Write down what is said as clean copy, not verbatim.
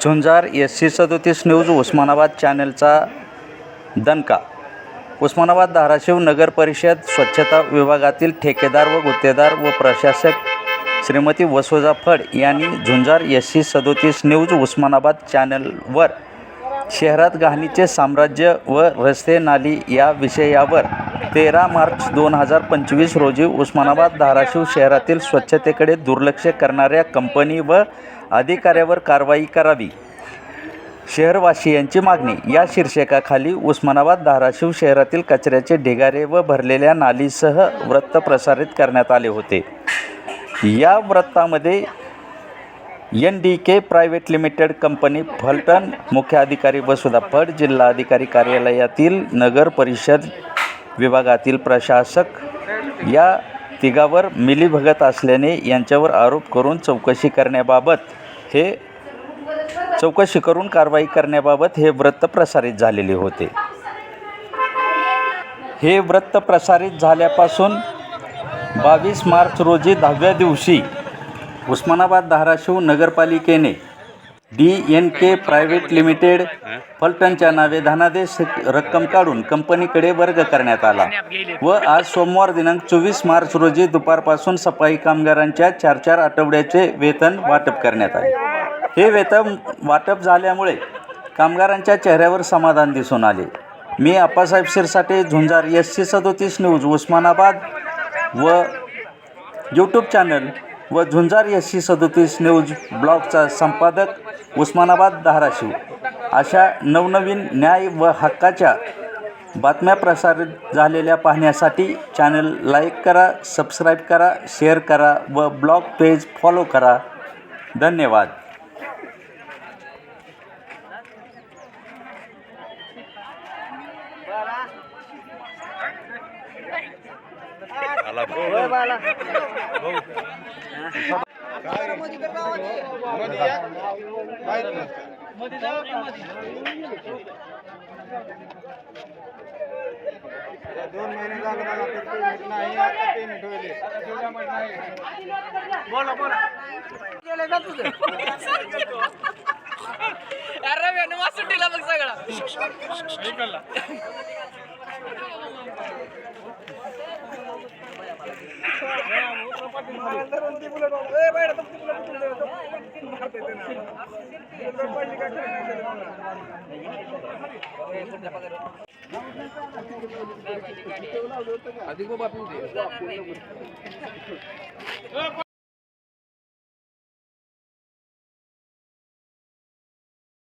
झुंजार SC37 news Osmanabad चॅनलचा दणका. उस्मानाबाद धाराशिव नगर परिषद स्वच्छता विभागातील ठेकेदार व गुत्तेदार व प्रशासक श्रीमती वसुधा फड यांनी झुंजार SC37 न्यूज उस्मानाबाद चॅनलवर शहरात घाणीचे साम्राज्य व रस्ते नाली या विषयावर 13 मार्च 2025 रोजी उस्मानाबाद धाराशिव शहरातील स्वच्छतेकडे दुर्लक्ष करणाऱ्या कंपनी व अधिकाऱ्यावर कारवाई करावी, शहरवासियांची मागणी या शीर्षकाखाली उस्मानाबाद धाराशिव शहरातील कचऱ्याचे ढिगारे व भरलेल्या नालीसह वृत्त प्रसारित करण्यात आले होते. या वृत्तामध्ये NDK private limited company Phaltan, मुख्य अधिकारी वसुधा फड, जिल्हा अधिकारी कार्यालयातील नगर परिषद विभागातील प्रशासक या तिघावर मिलीभगत असल्याने यांच्यावर आरोप करून चौकशी करून कारवाई करण्याबाबत हे वृत्त प्रसारित झालेले होते. हे वृत्त प्रसारित झाल्यापासून 22 मार्च रोजी 10व्या दिवशी उस्मानाबाद धाराशिव नगरपालिकेने DNK प्रायव्हेट लिमिटेड फलटणच्या नावे धनादेश रक्कम काढून कंपनीकडे वर्ग करण्यात आला व आज सोमवार दिनांक 24 मार्च रोजी दुपारपासून सफाई कामगारांच्या 4 आठवड्याचे वेतन वाटप करण्यात आले. हे वेतन वाटप झाल्यामुळे कामगारांच्या चेहऱ्यावर समाधान दिसून आले. मी आप्पासाहेब शिरसाटे, झुंजार SC37 न्यूज उस्मानाबाद व यूट्यूब चॅनल व झुंजार SC37 न्यूज ब्लॉगचा संपादक उस्मानाबाद धाराशिव अशा नवनवीन न्याय व हक्काच्या बातम्या प्रसारित झालेल्या पाहण्यासाठी चॅनल लाईक करा, सबस्क्राईब करा, शेअर करा व ब्लॉग पेज फॉलो करा. धन्यवाद. दोन महिने झाले मला पेमेंट नाही, आता पेमेंट होईल. बोला बोला गेले का तुझं? अरे वेणू सुट्टीला बघ सगळा ऐकला. अधिक बातमी